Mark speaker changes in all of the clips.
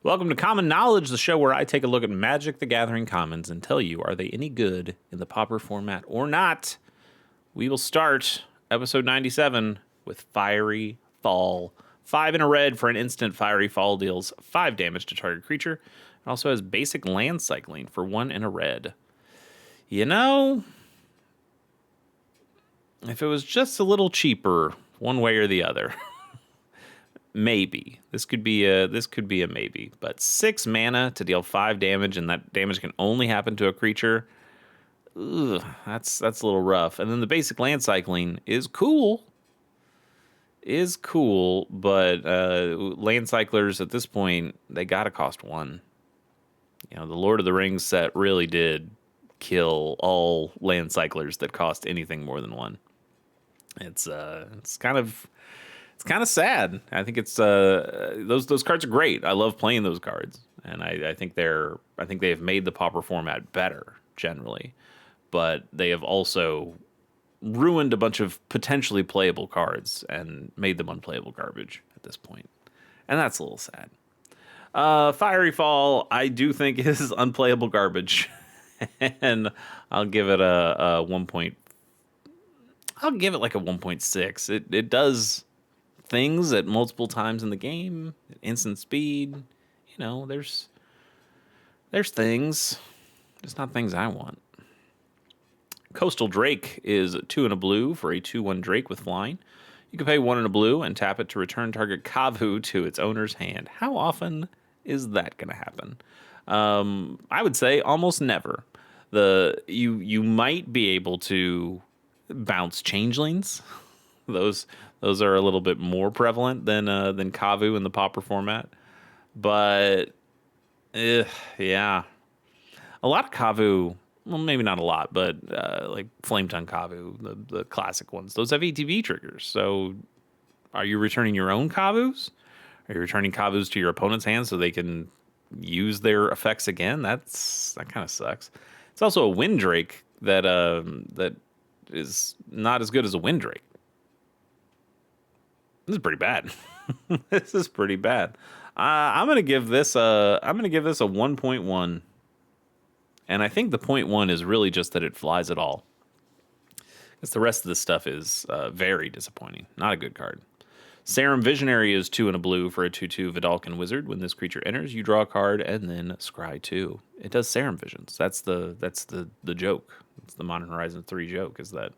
Speaker 1: Welcome to Common Knowledge, the show where I take a look at Magic the Gathering commons and tell you, are they any good in the Pauper format or not? We will start episode 97 with Fiery Fall. 5 in a red for an instant. Fiery Fall deals 5 damage to target creature. It also has basic land cycling for 1 in a red. You know, if it was just a little cheaper, one way or the other. Maybe this could be a maybe, but 6 mana to deal 5 damage, and that damage can only happen to a creature. Ugh, that's a little rough. And then the basic land cycling is cool, but land cyclers at this point, they gotta cost 1. You know, the Lord of the Rings set really did kill all land cyclers that cost anything more than 1. It's kind of sad. I think it's those cards are great. I love playing those cards, and I think they have made the Pauper format better generally, but they have also ruined a bunch of potentially playable cards and made them unplayable garbage at this point, and that's a little sad. Fiery Fall, I do think is unplayable garbage, and I'll give it a 1. I'll give it like a 1.6. It does things at multiple times in the game, instant speed. You know, there's things, just not things I want. Coastal Drake is 2 and a blue for a 2/1 Drake with flying. You can pay 1 and a blue and tap it to return target Kavu to its owner's hand. How often is that going to happen? I would say almost never. You might be able to bounce changelings. Those are a little bit more prevalent than Kavu in the Pauper format, but yeah, a lot of Kavu. Well, maybe not a lot, but like Flame Tongue Kavu, the classic ones, those have ETB triggers. So, are you returning your own Kavus? Are you returning Kavus to your opponent's hand so they can use their effects again? That kind of sucks. It's also a Wind Drake that is not as good as a Wind Drake. This is pretty bad. This is pretty bad. I'm gonna give this a 1.1, and I think the 0.1 is really just that it flies at all. Because the rest of this stuff is very disappointing. Not a good card. Serum Visionary is 2 and a blue for a 2/2 Vidalcan Wizard. When this creature enters, you draw a card and then scry 2. It does Serum Visions. That's the joke. It's the Modern Horizons 3 joke, is that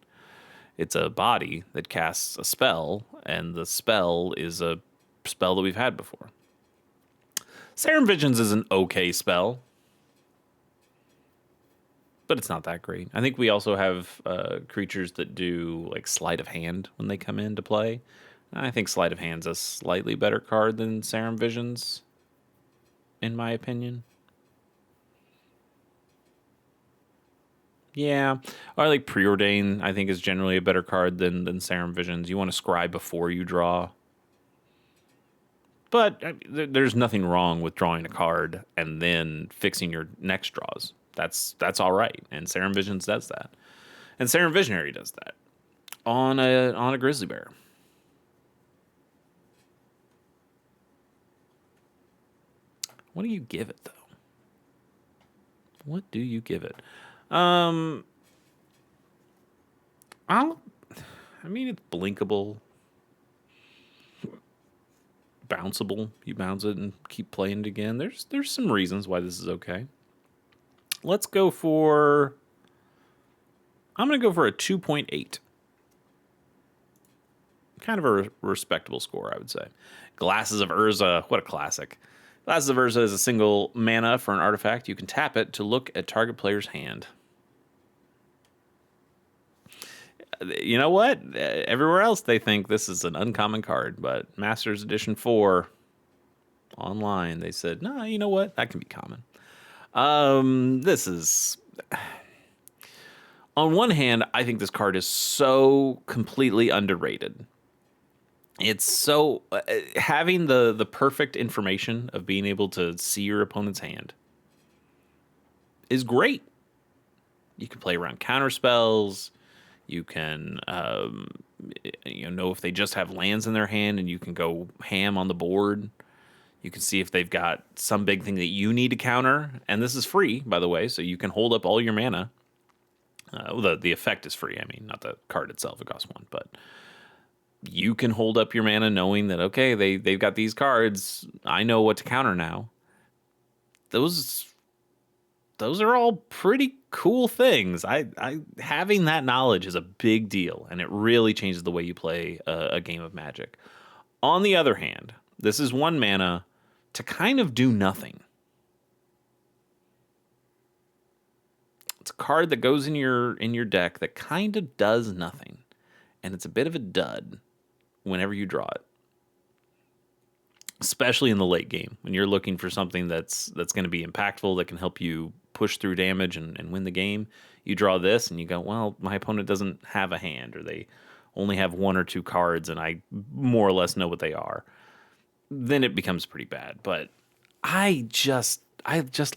Speaker 1: it's a body that casts a spell, and the spell is a spell that we've had before. Serum Visions is an okay spell, but it's not that great. I think we also have creatures that do like Sleight of Hand when they come into play. I think Sleight of Hand's a slightly better card than Serum Visions, in my opinion. Yeah, or like Preordain, I think is generally a better card than Serum Visions. You want to scry before you draw. But there's nothing wrong with drawing a card and then fixing your next draws. That's all right, and Serum Visions does that. And Serum Visionary does that on a Grizzly Bear. What do you give it, though? What do you give it? I mean, it's blinkable, bounceable. You bounce it and keep playing it again. There's some reasons why this is okay. Let's go for. I'm gonna go for a 2.8. Kind of a respectable score, I would say. Glasses of Urza, what a classic. Glasses of Urza is a single mana for an artifact. You can tap it to look at target player's hand. You know what? Everywhere else they think this is an uncommon card, but Masters Edition 4 online, they said, no, you know what? That can be common. This is... On one hand, I think this card is so completely underrated. It's so... having the perfect information of being able to see your opponent's hand is great. You can play around counter spells. You can, know if they just have lands in their hand, and you can go ham on the board. You can see if they've got some big thing that you need to counter, and this is free, by the way, so you can hold up all your mana. The effect is free. I mean, not the card itself; it costs 1, but you can hold up your mana knowing that okay, they've got these cards. I know what to counter now. Those are all pretty cool things. I having that knowledge is a big deal, and it really changes the way you play a game of Magic. On the other hand, this is 1 mana to kind of do nothing. It's a card that goes in your deck that kind of does nothing, and it's a bit of a dud whenever you draw it. Especially in the late game when you're looking for something that's going to be impactful, that can help you push through damage and win the game. You draw this and you go, well, my opponent doesn't have a hand, or they only have 1 or 2 cards and I more or less know what they are. Then it becomes pretty bad. But I just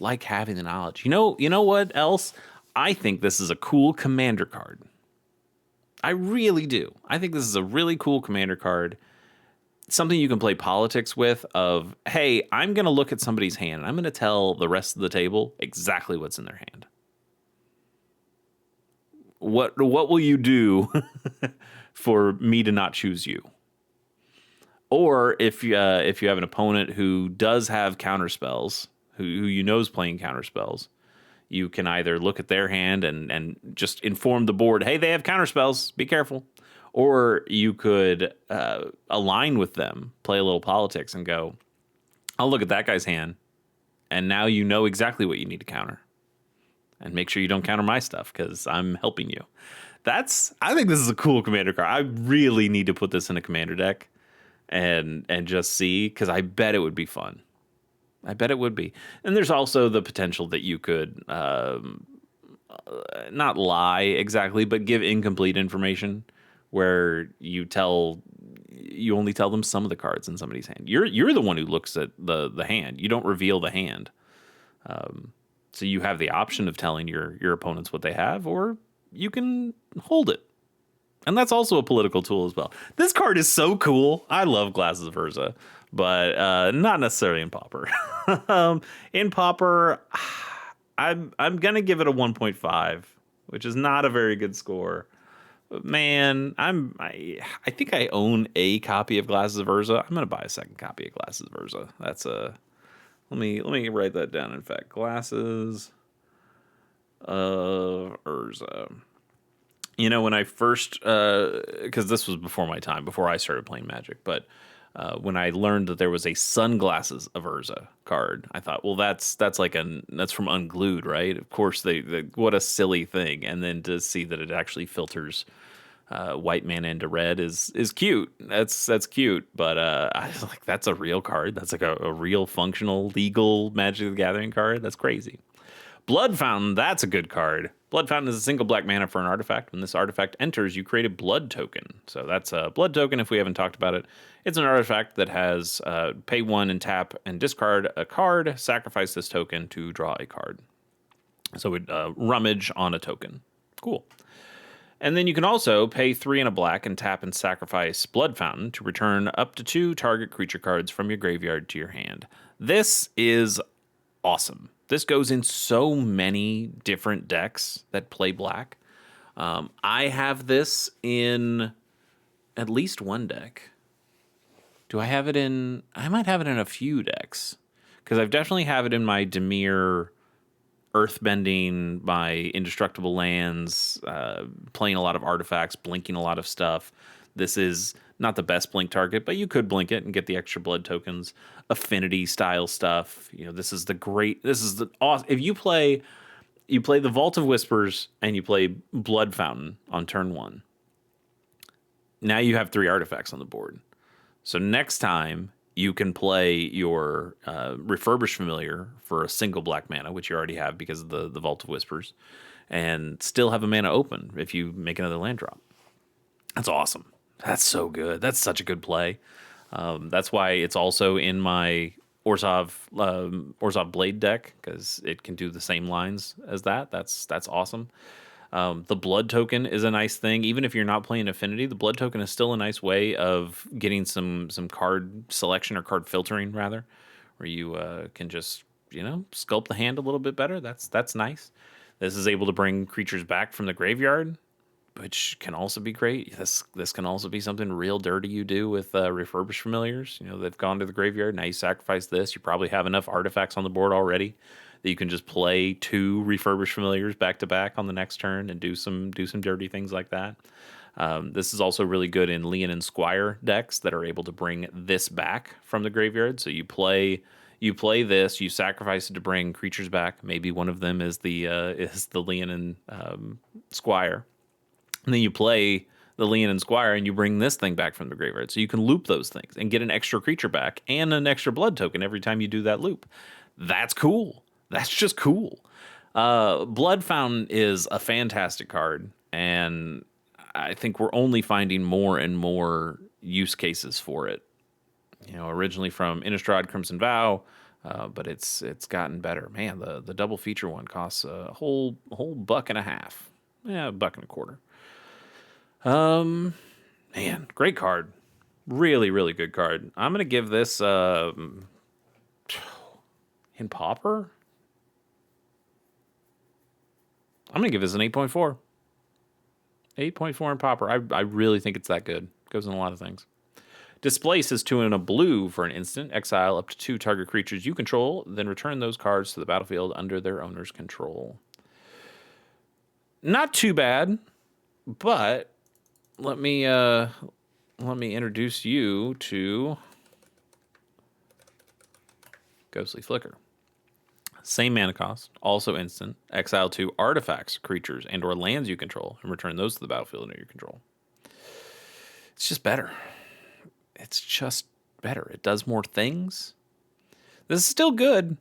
Speaker 1: like having the knowledge. You know what else? I think this is a cool commander card. I really do. I think this is a really cool commander card. Something you can play politics with of, hey, I'm going to look at somebody's hand and I'm going to tell the rest of the table exactly what's in their hand. What will you do for me to not choose you? Or if you have an opponent who does have counter spells, who you know is playing counter spells, you can either look at their hand and just inform the board, hey, they have counter spells, be careful. Or you could align with them, play a little politics, and go, I'll look at that guy's hand, and now you know exactly what you need to counter. And make sure you don't counter my stuff, because I'm helping you. I think this is a cool commander card. I really need to put this in a commander deck and just see, because I bet it would be fun. I bet it would be. And there's also the potential that you could not lie exactly, but give incomplete information, where you only tell them some of the cards in somebody's hand. You're the one who looks at the hand. You don't reveal the hand. So you have the option of telling your opponents what they have, or you can hold it. And that's also a political tool as well. This card is so cool. I love Glasses of Urza, but not necessarily in Pauper. In Pauper, I'm gonna give it a 1.5, which is not a very good score. But man, I think I own a copy of Glasses of Urza. I'm gonna buy a second copy of Glasses of Urza. That's let me write that down. In fact, Glasses of Urza. When I first, because this was before my time, before I started playing Magic, but when I learned that there was a Sunglasses of Urza card, I thought, well, that's from Unglued, right? Of course, they what a silly thing. And then to see that it actually filters white mana into red is cute. That's cute. But I was like, that's a real card. That's like a real functional, legal Magic the Gathering card. That's crazy. Blood Fountain, that's a good card. Blood Fountain is a single black mana for an artifact. When this artifact enters, you create a blood token. So that's a blood token if we haven't talked about it. It's an artifact that has pay 1 and tap and discard a card, sacrifice this token to draw a card. So it rummage on a token. Cool. And then you can also pay 3 and a black and tap and sacrifice Blood Fountain to return up to 2 target creature cards from your graveyard to your hand. This is awesome. This goes in so many different decks that play black. I have this in at least one deck. Do I have it in... I might have it in a few decks. Because I've definitely have it in my Dimir Earthbending, my Indestructible Lands, playing a lot of artifacts, blinking a lot of stuff. This is not the best blink target, but you could blink it and get the extra blood tokens. Affinity style stuff. This is the awesome. If you play the Vault of Whispers and you play Blood Fountain on turn 1. Now you have 3 artifacts on the board. So next time you can play your Refurbished Familiar for a single black mana, which you already have because of the Vault of Whispers, and still have a mana open if you make another land drop. That's awesome. That's so good. That's such a good play. That's why it's also in my Orzhov Blade deck, because it can do the same lines as that. That's awesome. The blood token is a nice thing. Even if you're not playing Affinity, the blood token is still a nice way of getting some card selection or card filtering, rather, where you can just, sculpt the hand a little bit better. That's nice. This is able to bring creatures back from the graveyard, which can also be great. This can also be something real dirty you do with refurbished familiars. They've gone to the graveyard. Now you sacrifice this. You probably have enough artifacts on the board already that you can just play 2 refurbished familiars back to back on the next turn and do some dirty things like that. This is also really good in Leon and Squire decks that are able to bring this back from the graveyard. So you play this, you sacrifice it to bring creatures back. Maybe one of them is the Leon and Squire. And then you play the Leon and Squire and you bring this thing back from the graveyard. So you can loop those things and get an extra creature back and an extra blood token every time you do that loop. That's cool. That's just cool. Blood Fountain is a fantastic card, and I think we're only finding more and more use cases for it. Originally from Innistrad Crimson Vow, but it's gotten better. Man, the double feature one costs a whole $1.50. Yeah, $1.25. Man, great card. Really, really good card. I'm gonna give this in Pauper. I'm gonna give this an 8.4. 8.4 in Pauper. I really think it's that good. Goes in a lot of things. Displace is 2 and a blue for an instant. Exile up to 2 target creatures you control, then return those cards to the battlefield under their owner's control. Not too bad, but let me introduce you to Ghostly Flicker. Same mana cost, also instant. Exile 2 artifacts, creatures, and or lands you control, and return those to the battlefield under your control. It's just better. It's just better. It does more things. This is still good.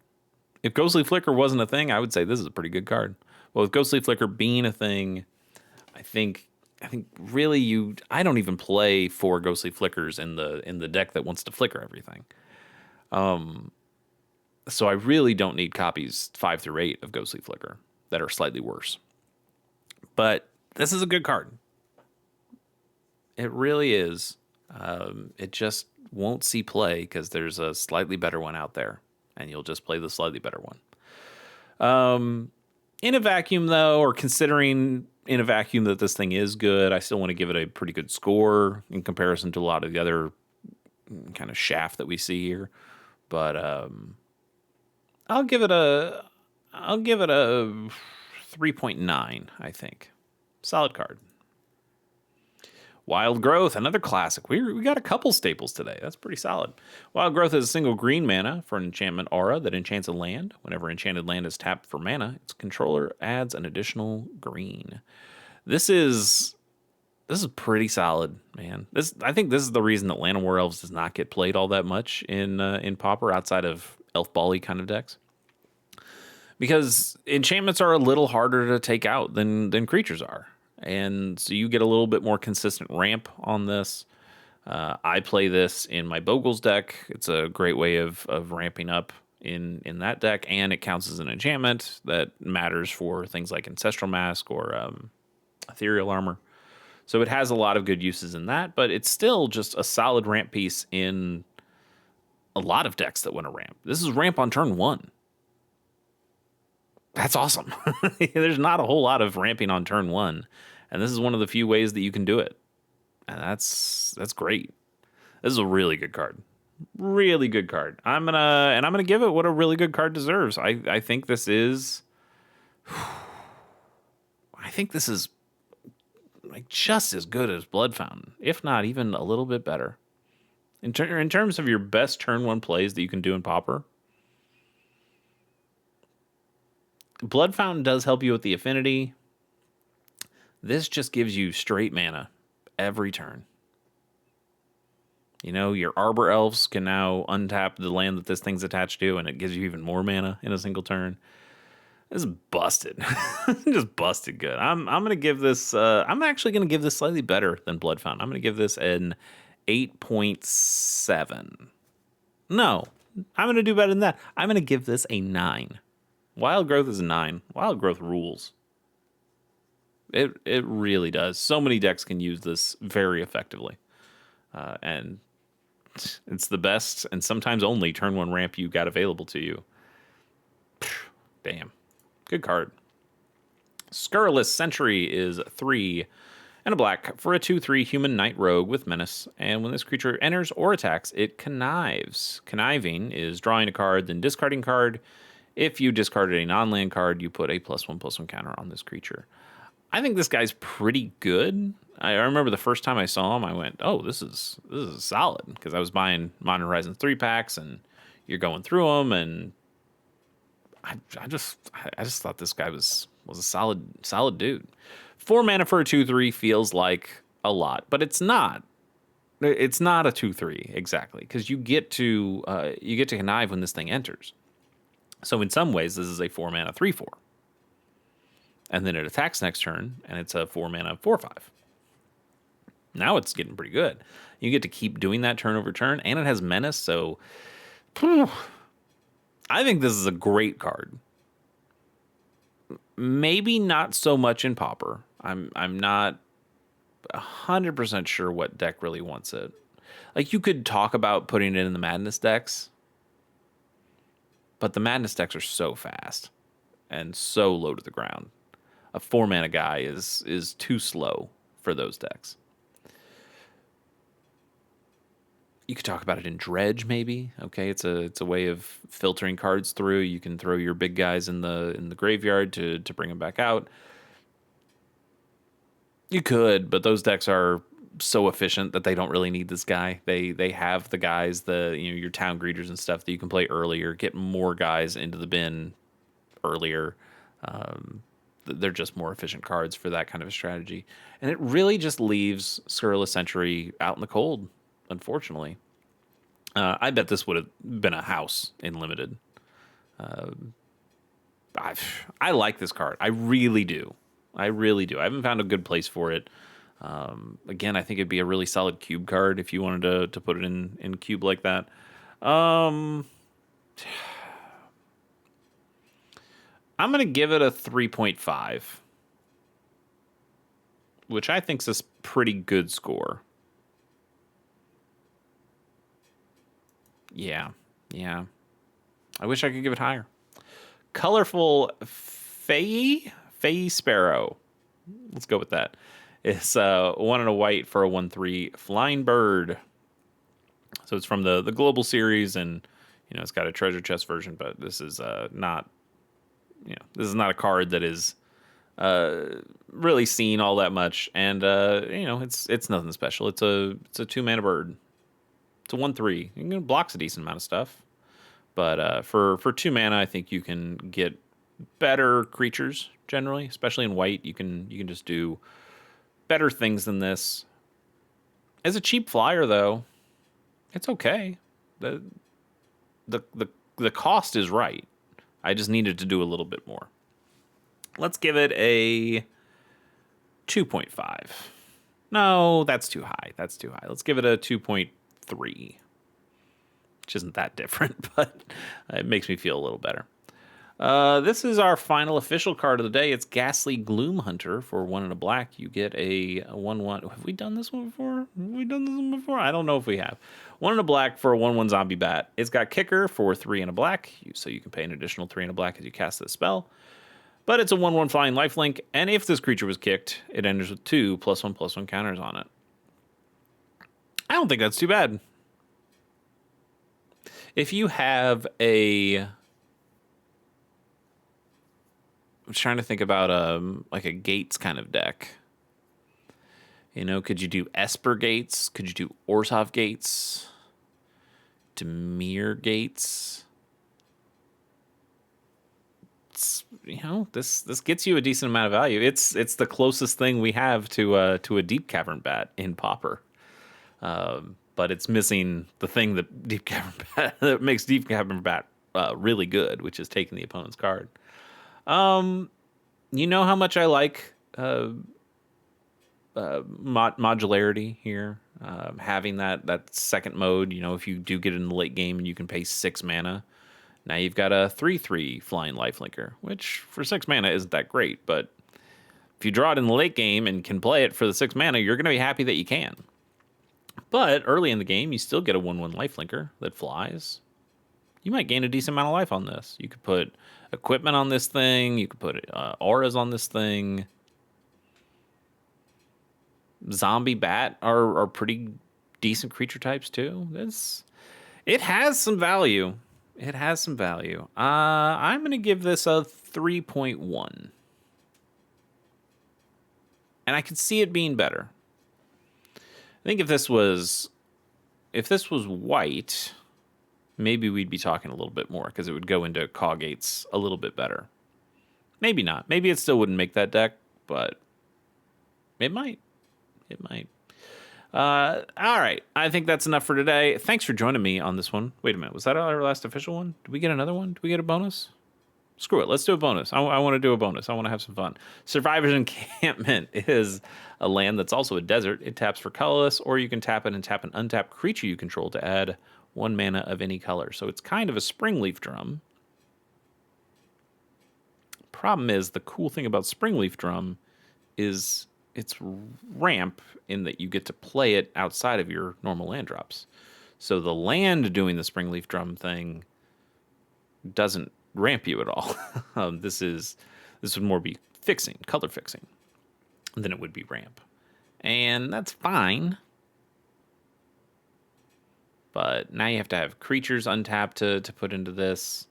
Speaker 1: If Ghostly Flicker wasn't a thing, I would say this is a pretty good card. Well, with Ghostly Flicker being a thing, I think really I don't even play 4 Ghostly Flickers in the deck that wants to flicker everything. So I really don't need copies 5 through 8 of Ghostly Flicker that are slightly worse. But this is a good card. It really is. It just won't see play because there's a slightly better one out there, and you'll just play the slightly better one. In a vacuum, though, or considering in a vacuum that this thing is good, I still want to give it a pretty good score in comparison to a lot of the other kind of shaft that we see here. But I'll give it a 3.9, I think. Solid card. Wild Growth, another classic. We got a couple staples today. That's pretty solid. Wild Growth is a single green mana for an enchantment aura that enchants a land. Whenever enchanted land is tapped for mana, its controller adds an additional green. This is pretty solid, man. I think this is the reason that Land of War Elves does not get played all that much in Pauper outside of Elf Bally kind of decks. Because enchantments are a little harder to take out than creatures are. And so you get a little bit more consistent ramp on this. I play this in my Bogles deck. It's a great way of ramping up in that deck, and it counts as an enchantment that matters for things like Ancestral Mask or Ethereal Armor. So it has a lot of good uses in that, but it's still just a solid ramp piece in a lot of decks that want to ramp. This is ramp on turn 1. That's awesome. There's not a whole lot of ramping on turn 1, and this is one of the few ways that you can do it. And that's great. This is a really good card. Really good card. I'm gonna give it what a really good card deserves. I think this is like just as good as Blood Fountain, if not even a little bit better. In terms of your best turn 1 plays that you can do in Pauper, Blood Fountain does help you with the affinity. This just gives you straight mana every turn. Your Arbor Elves can now untap the land that this thing's attached to, and it gives you even more mana in a single turn. This is busted. Just busted good. I'm gonna give this. I'm actually gonna give this slightly better than Blood Fountain. I'm gonna give this an 8.7. No, I'm gonna do better than that. I'm gonna give this a 9. Wild Growth is a 9. Wild Growth rules. It really does. So many decks can use this very effectively. And It's the best and sometimes only turn 1 ramp you got available to you. Damn. Good card. Scurrilous Sentry is 3 and a black for a 2/3 human knight rogue with menace. And when this creature enters or attacks, it connives. Conniving is drawing a card, then discarding card. If you discarded a non-land card, you put a +1/+1 counter on this creature. I think this guy's pretty good. I remember the first time I saw him, I went, "Oh, this is solid," because I was buying Modern Horizons 3 packs, and you're going through them, and I just thought this guy was a solid dude. 4 mana for a 2/3 feels like a lot, but it's not. It's not a 2/3 exactly, because you get to connive when this thing enters. So in some ways, this is a 4 mana 3/4. And then it attacks next turn, and it's a 4 mana 4/5. Now it's getting pretty good. You get to keep doing that turn over turn, and it has menace, so I think this is a great card. Maybe not so much in Pauper. I'm not 100% sure what deck really wants it. Like, you could talk about putting it in the Madness decks, but the Madness decks are so fast and so low to the ground. A 4 mana guy is too slow for those decks. You could talk about it in Dredge, maybe. Okay, it's a way of filtering cards through. You can throw your big guys in the graveyard to bring them back out. You could, but those decks are so efficient that they don't really need this guy. They have the guys, your town greeters and stuff that you can play earlier, get more guys into the bin earlier. They're just more efficient cards for that kind of a strategy. And it really just leaves Scurrilous Sentry out in the cold, unfortunately. I bet this would have been a house in Limited. I like this card. I really do. I haven't found a good place for it. Again, I think it'd be a really solid cube card if you wanted to put it in cube like that. I'm going to give it a 3.5, which I think is a pretty good score. Yeah. I wish I could give it higher. Colorful Faye Sparrow. Let's go with that. It's 1 and a white for a 1/3 flying bird. So it's from the global series, and it's got a treasure chest version, but this is not. This is not a card that is really seen all that much, and it's nothing special. It's a 2 mana bird. It's a 1/3. It blocks a decent amount of stuff, but for 2 mana, I think you can get better creatures generally, especially in white. You can just do better things than this. As a cheap flyer, though, it's okay. The cost is right. I just needed to do a little bit more. Let's give it a 2.5. No, that's too high. Let's give it a 2.3, which isn't that different, but it makes me feel a little better. This is our final official card of the day. It's Ghastly Gloom Hunter for 1 and a black. You get a 1/1. Have we done this one before? I don't know if we have. 1 and a black for a 1/1 zombie bat. It's got kicker for 3 and a black, so you can pay an additional 3 and a black as you cast this spell. But it's a 1/1 flying lifelink, and if this creature was kicked, it enters with 2 +1/+1 counters on it. I don't think that's too bad. If you have I'm trying to think about like a Gates kind of deck. Could you do Esper Gates? Could you do Orzhov Gates? Dimir Gates? This gets you a decent amount of value. It's the closest thing we have to a Deep Cavern Bat in Pauper. But it's missing the thing that that makes Deep Cavern Bat really good, which is taking the opponent's card. You know how much I like modularity here. Having that second mode, if you do get in the late game and you can pay 6 mana, now you've got a 3/3 flying lifelinker, which for 6 mana isn't that great, but if you draw it in the late game and can play it for the 6 mana, you're going to be happy that you can. But early in the game, you still get a 1/1 lifelinker that flies. You might gain a decent amount of life on this. You could put equipment on this thing. You could put auras on this thing. Zombie bat are pretty decent creature types too. It has some value. It has some value. I'm going to give this a 3.1. And I could see it being better. I think if this was white, maybe we'd be talking a little bit more because it would go into Coggates a little bit better. Maybe not. Maybe it still wouldn't make that deck, but it might. It might. All right. I think that's enough for today. Thanks for joining me on this one. Wait a minute. Was that our last official one? Did we get another one? Did we get a bonus? Screw it. Let's do a bonus. I want to do a bonus. I want to have some fun. Survivor's Encampment is a land that's also a desert. It taps for colorless, or you can tap it and tap an untapped creature you control to add 1 mana of any color. So it's kind of a Springleaf Drum. Problem is, the cool thing about Springleaf Drum is it's ramp in that you get to play it outside of your normal land drops. So the land doing the Springleaf Drum thing doesn't ramp you at all. This would more be color fixing, than it would be ramp. And that's fine. But now you have to have creatures untapped to put into this.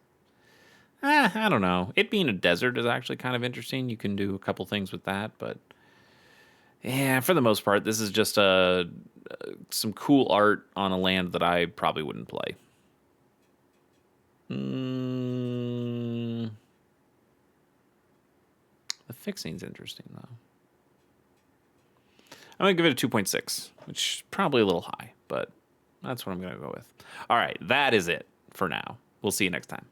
Speaker 1: I don't know. It being a desert is actually kind of interesting. You can do a couple things with that, but yeah, for the most part, this is just some cool art on a land that I probably wouldn't play. The fixing's interesting, though. I'm going to give it a 2.6, which is probably a little high, but that's what I'm going to go with. All right, that is it for now. We'll see you next time.